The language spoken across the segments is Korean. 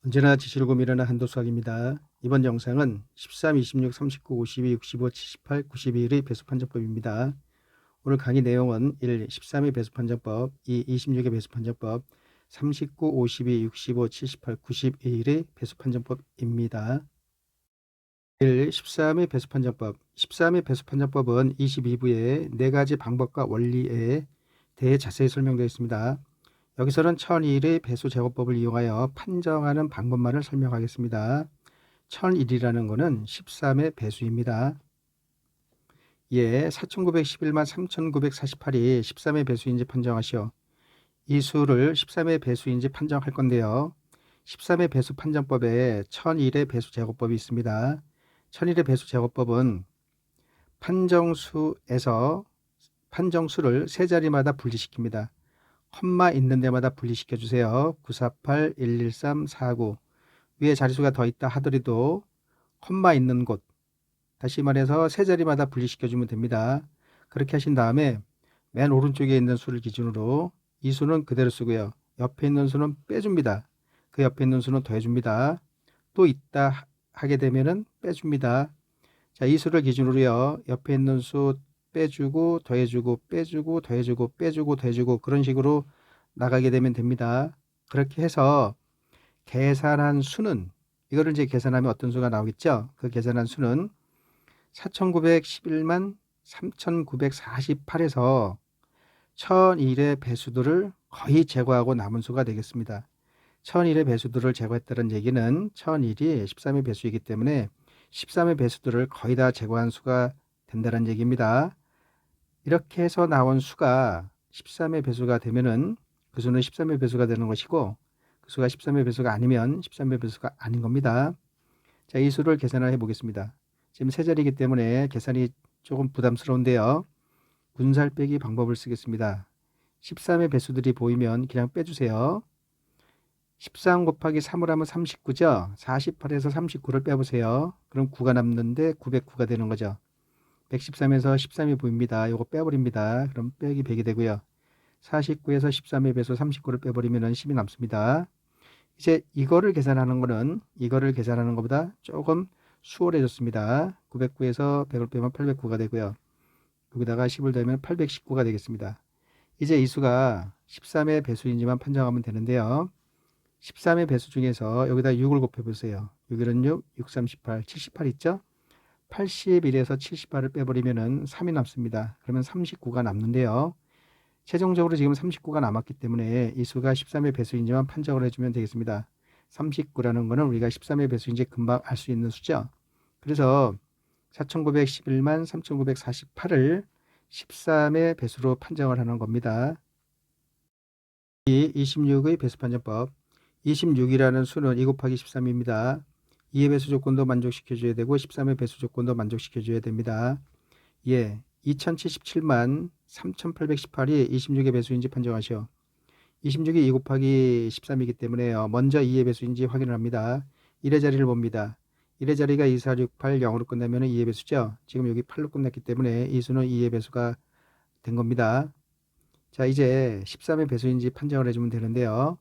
언제나 지식을 고민하는 한도수학입니다. 이번 영상은 13, 26, 39, 52, 65, 78, 91의 배수 판정법입니다. 오늘 강의 내용은 1. 13의 배수 판정법, 2. 26의 배수 판정법, 39, 52, 65, 78, 91의 배수 판정법입니다. 1. 13의 배수 판정법. 13의 배수 판정법은 22부의 4가지 방법과 원리에 대해 자세히 설명되어 있습니다. 여기서는 1001의 배수 제곱법을 이용하여 판정하는 방법만을 설명하겠습니다. 1001이라는 것은 13의 배수입니다. 예, 4911만 3948이 13의 배수인지 판정하시오. 이 수를 13의 배수인지 판정할 건데요. 13의 배수 판정법에 1001의 배수 제곱법이 있습니다. 1001의 배수 제곱법은 판정수를 세 자리마다 분리시킵니다. 콤마 있는 데마다 분리시켜 주세요. 948, 113, 49. 위에 자릿수가 더 있다 하더라도 콤마 있는 곳, 다시 말해서 세 자리마다 분리시켜 주면 됩니다. 그렇게 하신 다음에 맨 오른쪽에 있는 수를 기준으로 이 수는 그대로 쓰고요. 옆에 있는 수는 빼줍니다. 그 옆에 있는 수는 더해줍니다. 또 있다 하게 되면은 빼줍니다. 자, 이 수를 기준으로요. 옆에 있는 수 빼주고 더해주고 빼주고 더해주고 빼주고 더해주고 그런 식으로 나가게 되면 됩니다. 그렇게 해서 계산한 수는 이거를 이제 계산하면 어떤 수가 나오겠죠? 그 계산한 수는 4911만 3948에서 1001의 배수들을 거의 제거하고 남은 수가 되겠습니다. 1001의 배수들을 제거했다는 얘기는 1001이 13의 배수이기 때문에 13의 배수들을 거의 다 제거한 수가 된다는 얘기입니다. 이렇게 해서 나온 수가 13의 배수가 되면은 그 수는 13의 배수가 되는 것이고 그 수가 13의 배수가 아니면 13의 배수가 아닌 겁니다. 자, 이 수를 계산을 해 보겠습니다. 지금 세 자리이기 때문에 계산이 조금 부담스러운데요. 분살 빼기 방법을 쓰겠습니다. 13의 배수들이 보이면 그냥 빼주세요. 13 곱하기 3을 하면 39죠. 48에서 39를 빼보세요. 그럼 9가 남는데 909가 되는 거죠. 113에서 13이 보입니다. 이거 빼버립니다. 그럼 빼기 100이 되고요. 49에서 13의 배수 39를 빼버리면 10이 남습니다. 이제 이거를 계산하는 것보다 조금 수월해졌습니다. 909에서 100을 빼면 809가 되고요. 여기다가 10을 더하면 819가 되겠습니다. 이제 이 수가 13의 배수인지만 판정하면 되는데요. 13의 배수 중에서 여기다 6을 곱해보세요. 6일은 6, 6, 38, 78 있죠? 81에서 78을 빼버리면 3이 남습니다. 그러면 39가 남는데요. 최종적으로 지금 39가 남았기 때문에 이 수가 13의 배수인지만 판정을 해주면 되겠습니다. 39라는 것은 우리가 13의 배수인지 금방 알 수 있는 수죠. 그래서 4911만 3948을 13의 배수로 판정을 하는 겁니다. 이 26의 배수 판정법. 26이라는 수는 2 곱하기 13입니다. 2의 배수 조건도 만족시켜줘야 되고 13의 배수 조건도 만족시켜줘야 됩니다. 예, 2077만 3818이 26의 배수인지 판정하시오. 26이 2 곱하기 13이기 때문에요. 먼저 2의 배수인지 확인을 합니다. 1의 자리를 봅니다. 1의 자리가 2, 4, 6, 8, 0으로 끝나면 2의 배수죠. 지금 여기 8로 끝났기 때문에 이 수는 2의 배수가 된 겁니다. 자, 이제 13의 배수인지 판정을 해주면 되는데요.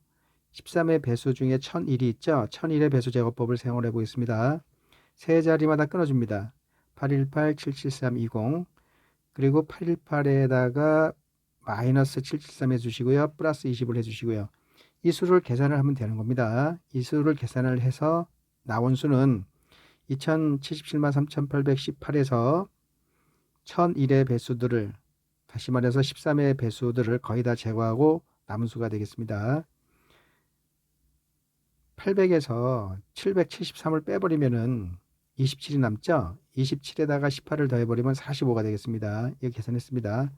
13의 배수 중에 1001이 있죠. 1001의 배수 제곱법을 사용을 해보겠습니다. 세 자리마다 끊어줍니다. 818, 773, 20 그리고 818에다가 마이너스 773 해주시고요. 플러스 20을 해주시고요. 이 수를 계산을 하면 되는 겁니다. 이 수를 계산을 해서 나온 수는 2077만 3818에서 1001의 배수들을 다시 말해서 13의 배수들을 거의 다 제거하고 남은 수가 되겠습니다. 800에서 773을 빼버리면은 27이 남죠? 27에다가 18을 더해버리면 45가 되겠습니다. 이거 계산했습니다.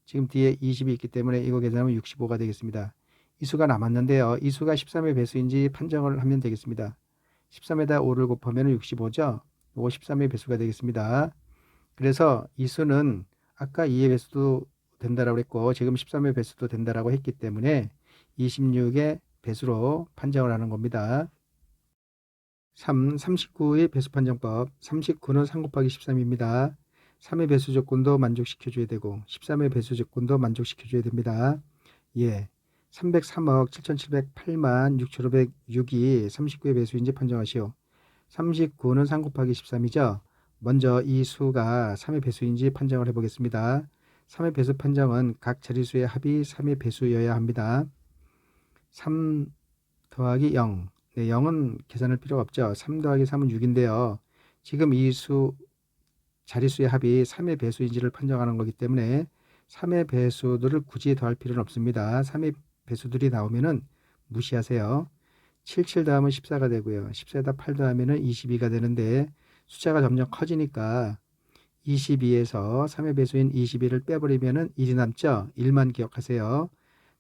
지금 뒤에 20이 있기 때문에 이거 계산하면 65가 되겠습니다. 이 수가 남았는데요. 이 수가 13의 배수인지 판정을 하면 되겠습니다. 13에다 5를 곱하면 65죠? 이거 13의 배수가 되겠습니다. 그래서 이 수는 아까 2의 배수도 된다라고 했고 지금 13의 배수도 된다라고 했기 때문에 26의 배수로 판정을 하는 겁니다. 3. 39의 배수 판정법. 39는 3 곱하기 13입니다. 3의 배수 조건도 만족시켜줘야 되고 13의 배수 조건도 만족시켜줘야 됩니다. 예, 303억 7708만 6506이 39의 배수인지 판정하시오. 39는 3 곱하기 13이죠. 먼저 이 수가 3의 배수인지 판정을 해보겠습니다. 3의 배수 판정은 각 자릿수의 합이 3의 배수여야 합니다. 3 더하기 0. 네, 0은 계산할 필요가 없죠. 3 더하기 3은 6인데요. 지금 이 수 자릿수의 합이 3의 배수인지를 판정하는 거기 때문에 3의 배수들을 굳이 더할 필요는 없습니다. 3의 배수들이 나오면은 무시하세요. 77 더하면 14가 되고요. 14에다 8 더하면 22가 되는데 숫자가 점점 커지니까 22에서 3의 배수인 22를 빼버리면 1이 남죠. 1만 기억하세요.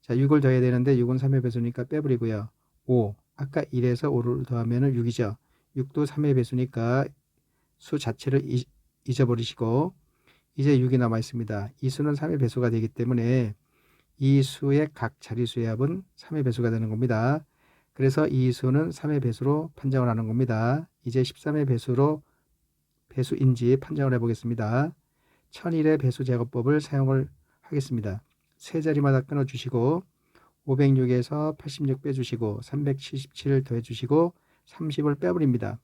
자, 6을 더해야 되는데 6은 3의 배수니까 빼버리고요. 5, 아까 1에서 5를 더하면 6이죠. 6도 3의 배수니까 수 자체를 잊어버리시고 이제 6이 남아 있습니다. 이 수는 3의 배수가 되기 때문에 이 수의 각 자릿수의 합은 3의 배수가 되는 겁니다. 그래서 이 수는 3의 배수로 판정을 하는 겁니다. 이제 13의 배수인지 판정을 해보겠습니다. 1001의 배수 제거법을 사용을 하겠습니다. 세 자리마다 끊어주시고 506에서 86 빼주시고 377 더해주시고 30을 빼버립니다.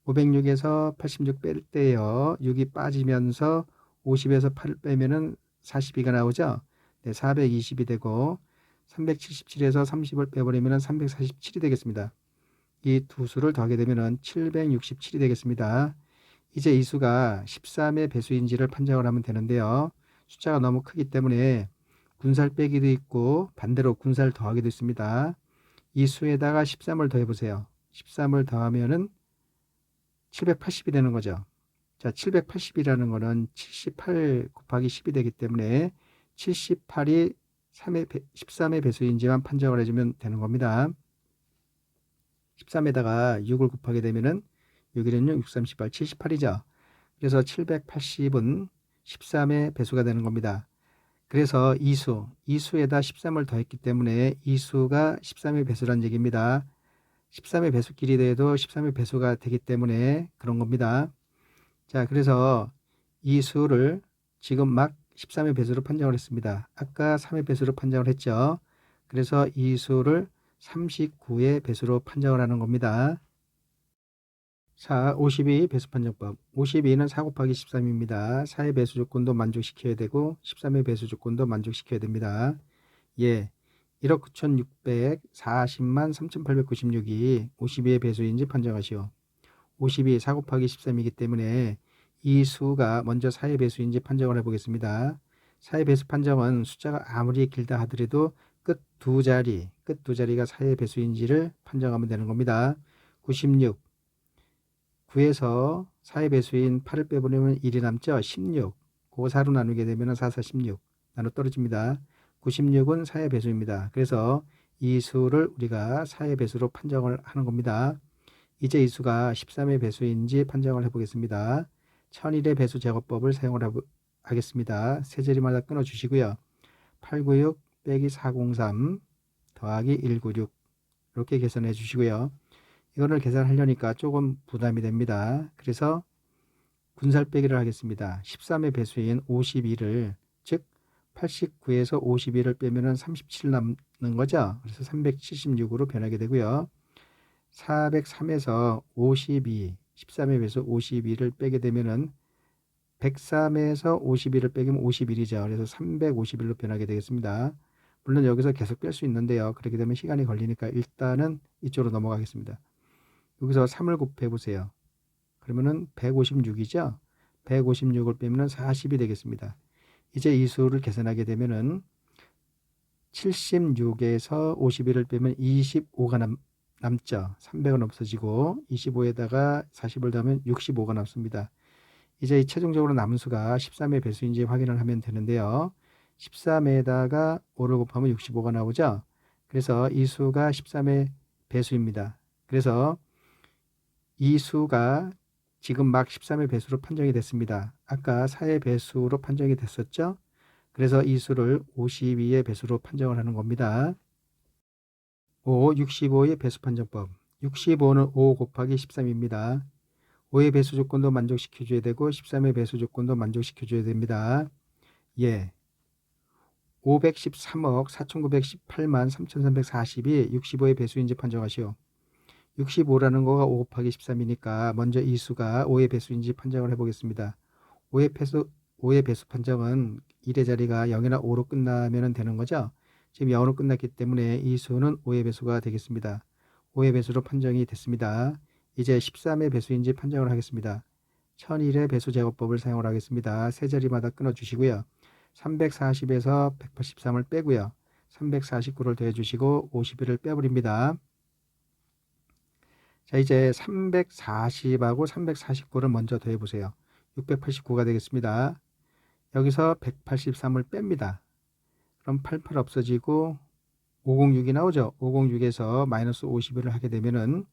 506에서 86 뺄 때요. 6이 빠지면서 50에서 8을 빼면은 42가 나오죠. 네, 420이 되고 377에서 30을 빼버리면 347이 되겠습니다. 이 두 수를 더하게 되면 767이 되겠습니다. 이제 이 수가 13의 배수인지를 판정을 하면 되는데요. 숫자가 너무 크기 때문에 군살 빼기도 있고 반대로 군살 더하기도 있습니다. 이 수에다가 13을 더해보세요. 13을 더하면은 780이 되는 거죠. 자, 780이라는 거는 78 곱하기 10이 되기 때문에 78이 13의 배수인지만 판정을 해주면 되는 겁니다. 13에다가 6을 곱하게 되면은 6일은 6, 38, 78이죠. 그래서 780은 13의 배수가 되는 겁니다. 그래서 이 수에다 13을 더했기 때문에 이 수가 13의 배수란 얘기입니다. 13의 배수끼리 더해도 13의 배수가 되기 때문에 그런 겁니다. 자, 그래서 이 수를 지금 막 13의 배수로 판정을 했습니다. 아까 3의 배수로 판정을 했죠. 그래서 이 수를 39의 배수로 판정을 하는 겁니다. 자, 52 배수 판정법. 52는 4 곱하기 13입니다. 4의 배수 조건도 만족시켜야 되고 13의 배수 조건도 만족시켜야 됩니다. 예, 1억 9,640만 3,896이 52의 배수인지 판정하시오. 52, 4 곱하기 13이기 때문에 이 수가 먼저 4의 배수인지 판정을 해보겠습니다. 4의 배수 판정은 숫자가 아무리 길다 하더라도 끝 두 자리가 4의 배수인지를 판정하면 되는 겁니다. 96, 9에서 4의 배수인 8을 빼버리면 1이 남죠. 16, 그거 4로 나누게 되면 4, 4, 16 나눠 떨어집니다. 96은 4의 배수입니다. 그래서 이 수를 우리가 4의 배수로 판정을 하는 겁니다. 이제 이 수가 13의 배수인지 판정을 해보겠습니다. 1001의 배수 제거법을 사용을 하겠습니다. 세 자리마다 끊어주시고요. 896 빼기 403 더하기 196 이렇게 계산해 주시고요. 이거를 계산하려니까 조금 부담이 됩니다. 그래서 군살 빼기를 하겠습니다. 13의 배수인 52를 즉 89에서 52를 빼면 37 남는 거죠. 그래서 376으로 변하게 되고요. 403에서 52, 13의 배수 52를 빼게 되면은 103에서 52를 빼기면 51이죠. 그래서 351로 변하게 되겠습니다. 물론 여기서 계속 뺄 수 있는데요. 그렇게 되면 시간이 걸리니까 일단은 이쪽으로 넘어가겠습니다. 여기서 3을 곱해 보세요. 그러면은 156이죠. 156을 빼면 40이 되겠습니다. 이제 이 수를 계산하게 되면은 76에서 51을 빼면 25가 남죠. 300은 없어지고 25에다가 40을 더하면 65가 남습니다. 이제 최종적으로 남은 수가 13의 배수인지 확인을 하면 되는데요. 13에다가 5를 곱하면 65가 나오죠. 그래서 이 수가 13의 배수입니다. 그래서 이 수가 지금 막 13의 배수로 판정이 됐습니다. 아까 4의 배수로 판정이 됐었죠. 그래서 이 수를 52의 배수로 판정을 하는 겁니다. 5, 65의 배수 판정법. 65는 5 곱하기 13입니다. 5의 배수 조건도 만족시켜줘야 되고 13의 배수 조건도 만족시켜줘야 됩니다. 예, 513억 4,918만 3,340이 65의 배수인지 판정하시오. 65라는 거가 5 곱하기 13이니까 먼저 이 수가 5의 배수인지 판정을 해보겠습니다. 5의 배수 판정은 1의 자리가 0이나 5로 끝나면 되는 거죠. 지금 0으로 끝났기 때문에 이 수는 5의 배수가 되겠습니다. 5의 배수로 판정이 됐습니다. 이제 13의 배수인지 판정을 하겠습니다. 1001의 배수 제곱법을 사용을 하겠습니다. 세 자리마다 끊어주시고요. 340에서 183을 빼고요. 349를 더해주시고 51을 빼버립니다. 자, 이제 340하고 349를 먼저 더해보세요. 689가 되겠습니다. 여기서 183을 뺍니다. 그럼 88 없어지고 506이 나오죠. 506에서 마이너스 51을 하게 되면은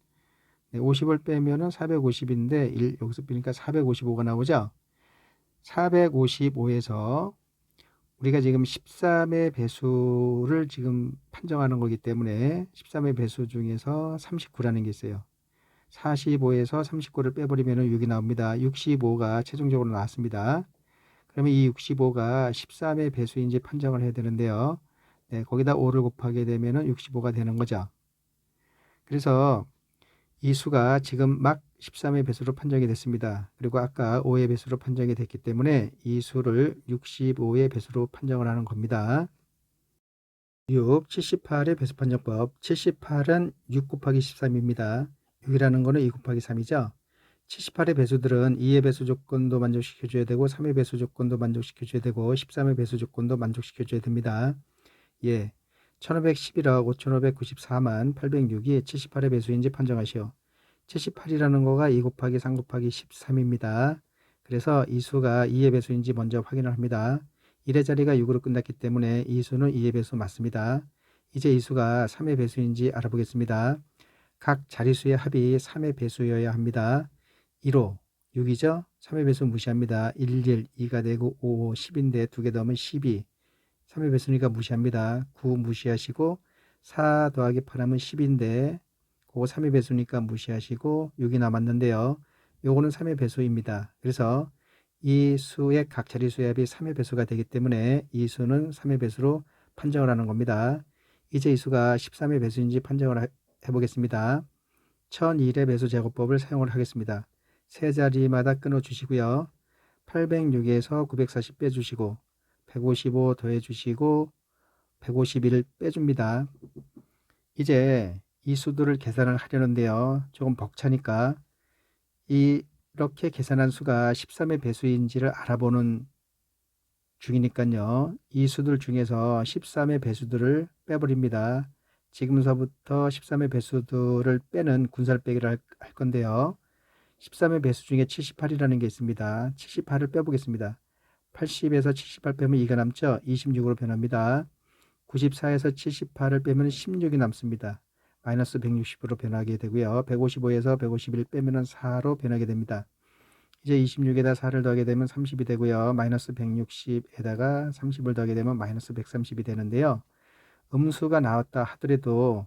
50을 빼면은 450인데 1 여기서 빼니까 455가 나오죠. 455에서 우리가 지금 13의 배수를 지금 판정하는 거기 때문에 13의 배수 중에서 39라는 게 있어요. 45에서 39를 빼버리면 6이 나옵니다. 65가 최종적으로 나왔습니다. 그러면 이 65가 13의 배수인지 판정을 해야 되는데요. 네, 거기다 5를 곱하게 되면 65가 되는 거죠. 그래서 이 수가 지금 막 13의 배수로 판정이 됐습니다. 그리고 아까 5의 배수로 판정이 됐기 때문에 이 수를 65의 배수로 판정을 하는 겁니다. 6, 78의 배수 판정법. 78은 6 곱하기 13입니다. 6이라는 거는 2 곱하기 3이죠. 78의 배수들은 2의 배수 조건도 만족시켜줘야 되고 3의 배수 조건도 만족시켜줘야 되고 13의 배수 조건도 만족시켜줘야 됩니다. 예, 1511억 5594만 806이 78의 배수인지 판정하시오. 78이라는 거가 2 곱하기 3 곱하기 13입니다. 그래서 이 수가 2의 배수인지 먼저 확인을 합니다. 1의 자리가 6으로 끝났기 때문에 이 수는 2의 배수 맞습니다. 이제 이 수가 3의 배수인지 알아보겠습니다. 각 자리수의 합이 3의 배수여야 합니다. 1호 6이죠. 3의 배수 무시합니다. 11, 2가 되고 5, 10인데 두 개 더하면 12. 3의 배수니까 무시합니다. 9 무시하시고 4 더하기 8하면 10인데 그거 3의 배수니까 무시하시고 6이 남았는데요. 요거는 3의 배수입니다. 그래서 이 수의 각 자리수의 합이 3의 배수가 되기 때문에 이 수는 3의 배수로 판정을 하는 겁니다. 이제 이 수가 13의 배수인지 판정을 해보겠습니다. 1001의 배수 제곱법을 사용을 하겠습니다. 세 자리마다 끊어 주시고요. 806에서 940 빼주시고 155 더해 주시고 151 빼줍니다. 이제 이 수들을 계산을 하려는데요. 조금 벅차니까 이렇게 계산한 수가 13의 배수인지를 알아보는 중이니까요. 이 수들 중에서 13의 배수들을 빼버립니다. 지금서부터 13의 배수들을 빼는 군살 빼기를 할 건데요. 13의 배수 중에 78이라는 게 있습니다. 78을 빼보겠습니다. 80에서 78 빼면 2가 남죠. 26으로 변합니다. 94에서 78을 빼면 16이 남습니다. 마이너스 160으로 변하게 되고요. 155에서 151 빼면 4로 변하게 됩니다. 이제 26에다 4를 더하게 되면 30이 되고요. 마이너스 160에다가 30을 더하게 되면 마이너스 130이 되는데요. 음수가 나왔다 하더라도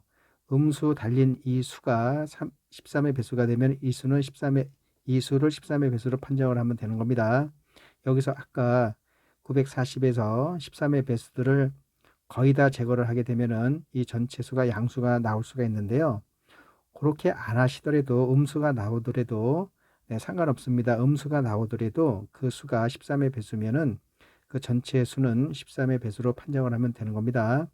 음수 달린 이 수가 13의 배수가 되면 이 수를 13의 배수로 판정을 하면 되는 겁니다. 여기서 아까 940에서 13의 배수들을 거의 다 제거를 하게 되면은 이 전체 수가 양수가 나올 수가 있는데요. 그렇게 안 하시더라도 음수가 나오더라도 상관없습니다. 음수가 나오더라도 그 수가 13의 배수면은 그 전체 수는 13의 배수로 판정을 하면 되는 겁니다.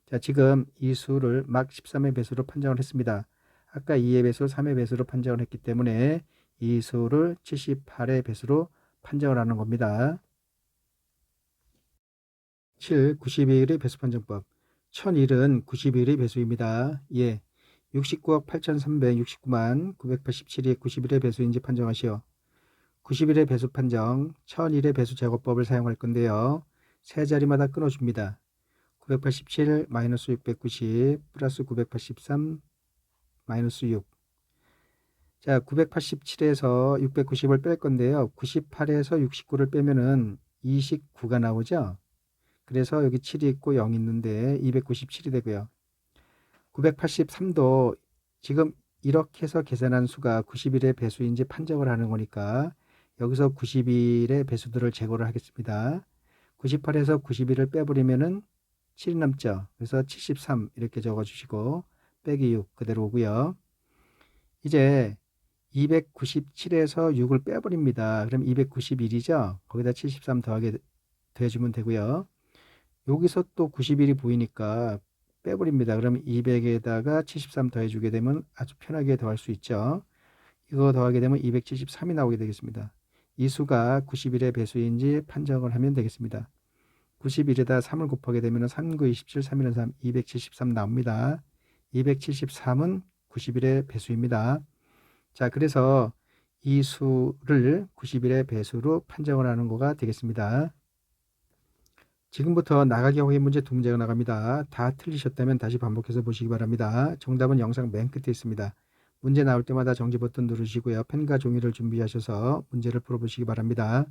자, 지금 이 수를 막 13의 배수로 판정을 했습니다. 아까 2의 배수, 3의 배수로 판정을 했기 때문에 이 수를 78의 배수로 판정을 하는 겁니다. 7. 91의 배수 판정법. 1001은 91의 배수입니다. 예. 69억 8369만 987이 91의 배수인지 판정하시오. 91의 배수 판정, 1001의 배수 제곱법을 사용할 건데요. 세 자리마다 끊어줍니다. 987 마이너스 690 플러스 983 마이너스 6. 자, 987에서 690을 뺄 건데요. 98에서 69를 빼면은 29가 나오죠. 그래서 여기 7이 있고 0이 있는데 297이 되고요. 983도 지금 이렇게 해서 계산한 수가 90일의 배수인지 판정을 하는 거니까 여기서 90일의 배수들을 제거를 하겠습니다. 98에서 91을 빼버리면은 7이 남죠. 그래서 73 이렇게 적어주시고 빼기 6 그대로 오고요. 이제 297에서 6을 빼버립니다. 그럼 291이죠. 거기다 73 더해주면 되고요. 여기서 또 91이 보이니까 빼버립니다. 그럼 200에다가 73 더해주게 되면 아주 편하게 더할 수 있죠. 이거 더하게 되면 273이 나오게 되겠습니다. 이 수가 91의 배수인지 판정을 하면 되겠습니다. 91에다 3을 곱하게 되면 3, 9, 27, 3, 1, 3, 273 나옵니다. 273은 91의 배수입니다. 자, 그래서 이 수를 91의 배수로 판정을 하는 거가 되겠습니다. 지금부터 나가기 확인 문제 두 문제가 나갑니다. 다 틀리셨다면 다시 반복해서 보시기 바랍니다. 정답은 영상 맨 끝에 있습니다. 문제 나올 때마다 정지 버튼 누르시고요. 펜과 종이를 준비하셔서 문제를 풀어보시기 바랍니다.